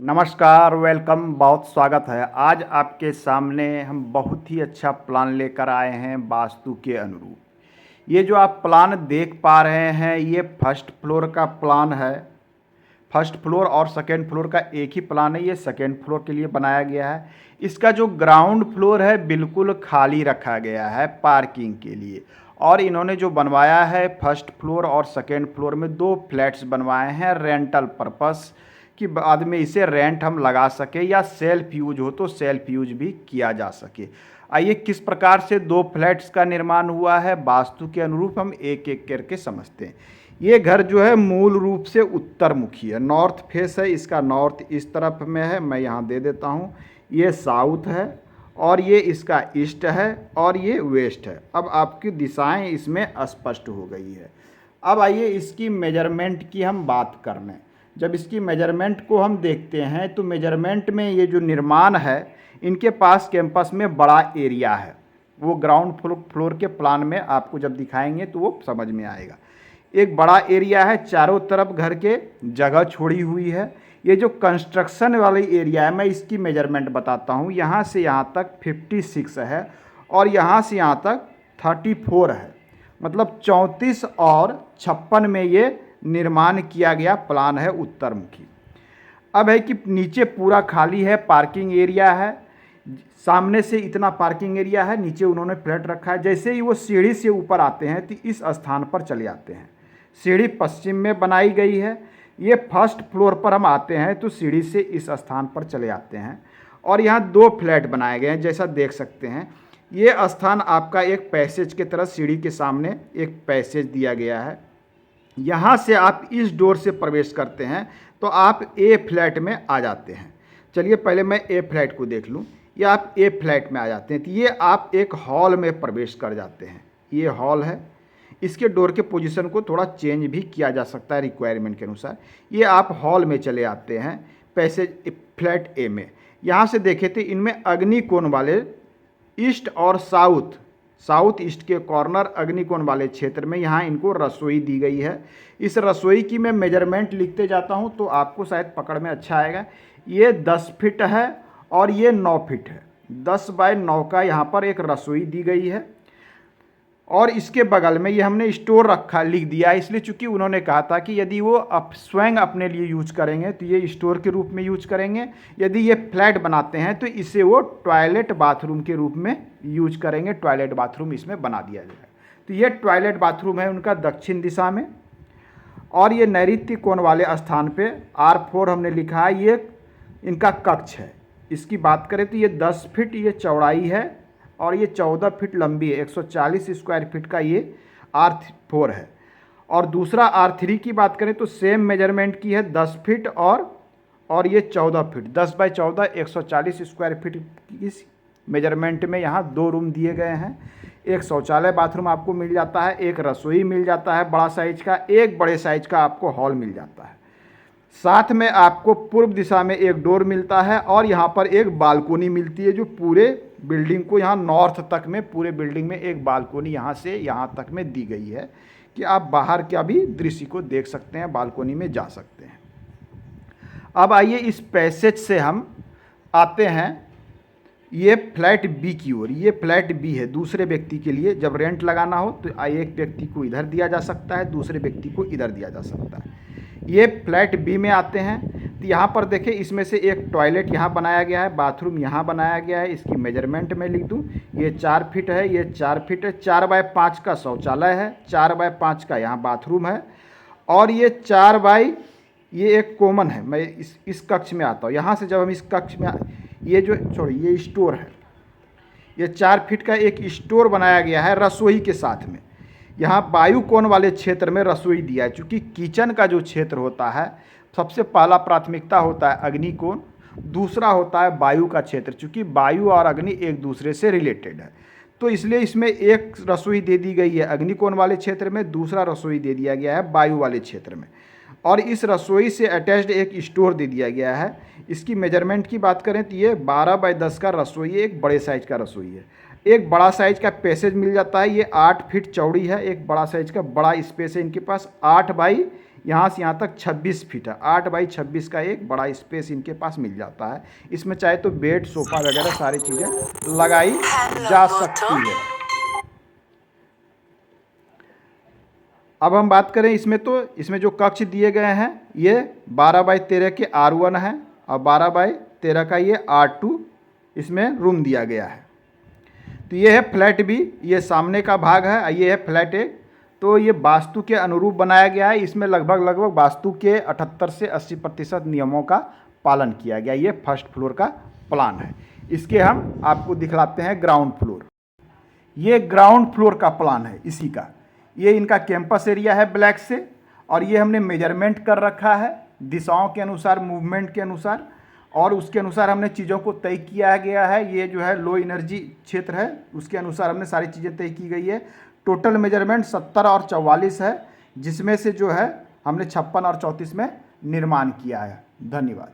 नमस्कार, वेलकम, बहुत स्वागत है। आज आपके सामने हम बहुत ही अच्छा प्लान लेकर आए हैं वास्तु के अनुरूप। ये जो आप प्लान देख पा रहे हैं ये फर्स्ट फ्लोर का प्लान है। फर्स्ट फ्लोर और सेकेंड फ्लोर का एक ही प्लान है। ये सेकेंड फ्लोर के लिए बनाया गया है। इसका जो ग्राउंड फ्लोर है बिल्कुल खाली रखा गया है पार्किंग के लिए। और इन्होंने जो बनवाया है फर्स्ट फ्लोर और सेकेंड फ्लोर में 2 फ्लैट्स बनवाए हैं रेंटल पर्पस कि बाद में इसे रेंट हम लगा सके या सेल्फ यूज हो तो सेल्फ यूज भी किया जा सके। आइए किस प्रकार से 2 फ्लैट्स का निर्माण हुआ है वास्तु के अनुरूप हम एक एक करके समझते हैं। ये घर जो है मूल रूप से उत्तर मुखी है, नॉर्थ फेस है। इसका नॉर्थ इस तरफ में है, मैं यहाँ दे देता हूँ। ये साउथ है और ये इसका ईस्ट है और ये वेस्ट है। अब आपकी दिशाएं इसमें स्पष्ट हो गई है। अब आइए इसकी मेजरमेंट की हम बात करने। जब इसकी मेजरमेंट को हम देखते हैं तो मेजरमेंट में ये जो निर्माण है इनके पास कैंपस में बड़ा एरिया है। वो ग्राउंड फ्लोर के प्लान में आपको जब दिखाएंगे तो वो समझ में आएगा। एक बड़ा एरिया है, चारों तरफ घर के जगह छोड़ी हुई है। ये जो कंस्ट्रक्शन वाली एरिया है मैं इसकी मेजरमेंट बताता हूँ। यहाँ से यहाँ तक 56 है और यहाँ से यहाँ तक 34 है, मतलब 34 और 56 में ये निर्माण किया गया प्लान है उत्तरमुखी। अब है कि नीचे पूरा खाली है, पार्किंग एरिया है। सामने से इतना पार्किंग एरिया है, नीचे उन्होंने फ्लैट रखा है। जैसे ही वो सीढ़ी से ऊपर आते हैं तो इस स्थान पर चले आते हैं। सीढ़ी पश्चिम में बनाई गई है। ये फर्स्ट फ्लोर पर हम आते हैं तो सीढ़ी से इस स्थान पर चले आते हैं और यहाँ 2 फ्लैट बनाए गए हैं जैसा देख सकते हैं। ये स्थान आपका एक पैसेज की तरह सीढ़ी के सामने एक पैसेज दिया गया है। यहाँ से आप इस डोर से प्रवेश करते हैं तो आप ए फ्लैट में आ जाते हैं। चलिए पहले मैं ए फ्लैट को देख लूँ। ये आप ए फ्लैट में आ जाते हैं तो ये आप एक हॉल में प्रवेश कर जाते हैं। ये हॉल है। इसके डोर के पोजीशन को थोड़ा चेंज भी किया जा सकता है रिक्वायरमेंट के अनुसार। ये आप हॉल में चले आते हैं पैसेज फ्लैट ए में। यहाँ से देखे थे इनमें अग्निकोण वाले ईस्ट और साउथ ईस्ट के कॉर्नर अग्निकोण वाले क्षेत्र में यहाँ इनको रसोई दी गई है। इस रसोई की मैं मेजरमेंट लिखते जाता हूँ तो आपको शायद पकड़ में अच्छा आएगा। ये 10 फीट है और ये 9 फीट है। 10 बाय 9 का यहाँ पर एक रसोई दी गई है और इसके बगल में ये हमने स्टोर रखा लिख दिया है, इसलिए चूँकि उन्होंने कहा था कि यदि वो स्वयं अपने लिए यूज करेंगे तो ये स्टोर के रूप में यूज करेंगे। यदि ये फ्लैट बनाते हैं तो इसे वो टॉयलेट बाथरूम के रूप में यूज करेंगे। टॉयलेट बाथरूम इसमें बना दिया जाएगा। तो ये टॉयलेट बाथरूम है उनका दक्षिण दिशा में और ये नैऋत्य कोण वाले स्थान पर R4 हमने लिखा है। ये इनका कक्ष है। इसकी बात करें तो ये 10 फीट ये चौड़ाई है और ये 14 फीट लंबी है। 140 स्क्वायर फीट का ये R4 है। और दूसरा R3 की बात करें तो सेम मेजरमेंट की है, 10 फीट और ये 14 फीट। 10 बाय 14 140 स्क्वायर फीट की मेजरमेंट में यहाँ 2 रूम दिए गए हैं। एक शौचालय बाथरूम आपको मिल जाता है, एक रसोई मिल जाता है बड़ा साइज का, एक बड़े साइज का आपको हॉल मिल जाता है। साथ में आपको पूर्व दिशा में एक डोर मिलता है और यहाँ पर एक बालकोनी मिलती है जो पूरे बिल्डिंग को यहाँ नॉर्थ तक में पूरे बिल्डिंग में एक बालकोनी यहाँ से यहाँ तक में दी गई है कि आप बाहर का भी दृश्य को देख सकते हैं, बालकोनी में जा सकते हैं। अब आइए इस पैसेज से हम आते हैं ये फ्लैट बी की ओर। ये फ्लैट बी है दूसरे व्यक्ति के लिए। जब रेंट लगाना हो तो एक व्यक्ति को इधर दिया जा सकता है, दूसरे व्यक्ति को इधर दिया जा सकता है। ये फ्लैट बी में आते हैं तो यहाँ पर देखें इसमें से एक टॉयलेट यहाँ बनाया गया है, बाथरूम यहाँ बनाया गया है। इसकी मेजरमेंट में लिख दूँ, ये 4 फीट है, ये 4 फीट है। 4 बाय 5 का शौचालय है, 4 बाय 5 का यहाँ बाथरूम है और ये 4 बाय ये एक कॉमन है। मैं इस कक्ष में आता हूँ। यहाँ से जब हम इस कक्ष में ये जो ये स्टोर है, ये 4 फीट का एक स्टोर बनाया गया है रसोई के साथ में। यहाँ वायु कोण वाले क्षेत्र में रसोई दिया है। चूँकि किचन का जो क्षेत्र होता है सबसे पहला प्राथमिकता होता है अग्निकोण, दूसरा होता है वायु का क्षेत्र। चूँकि वायु और अग्नि एक दूसरे से रिलेटेड है तो इसलिए इसमें एक रसोई दे दी गई है अग्निकोण वाले क्षेत्र में, दूसरा रसोई दे दिया गया है वायु वाले क्षेत्र में और इस रसोई से अटैच्ड एक स्टोर दे दिया गया है। इसकी मेजरमेंट की बात करें तो ये 12 बाय 10 का रसोई है, एक बड़े साइज का रसोई है। एक बड़ा साइज का पैसेज मिल जाता है, ये 8 फीट चौड़ी है। एक बड़ा साइज का बड़ा स्पेस है इनके पास, 8 बाई यहाँ से यहाँ तक 26 फीट है। 8 बाई 26 का एक बड़ा स्पेस इनके पास मिल जाता है। इसमें चाहे तो बेड, सोफ़ा वगैरह सारी चीज़ें लगाई जा सकती है। अब हम बात करें इसमें, तो इसमें जो कक्ष दिए गए हैं ये 12 बाई 13 के R1 है और 12 बाई 13 का ये R2 इसमें रूम दिया गया है। तो ये है फ्लैट बी, ये सामने का भाग है, ये है फ्लैट ए। तो ये वास्तु के अनुरूप बनाया गया है। इसमें लगभग वास्तु के 78 से 80% नियमों का पालन किया गया। ये फर्स्ट फ्लोर का प्लान है। इसके हम आपको दिखलाते हैं ग्राउंड फ्लोर। ये ग्राउंड फ्लोर का प्लान है इसी का। ये इनका कैंपस एरिया है ब्लैक से, और ये हमने मेजरमेंट कर रखा है दिशाओं के अनुसार, मूवमेंट के अनुसार, और उसके अनुसार हमने चीज़ों को तय किया गया है। ये जो है लो एनर्जी क्षेत्र है, उसके अनुसार हमने सारी चीज़ें तय की गई है। टोटल मेजरमेंट 70 और 44 है, जिसमें से जो है हमने 56 और 34 में निर्माण किया है। धन्यवाद।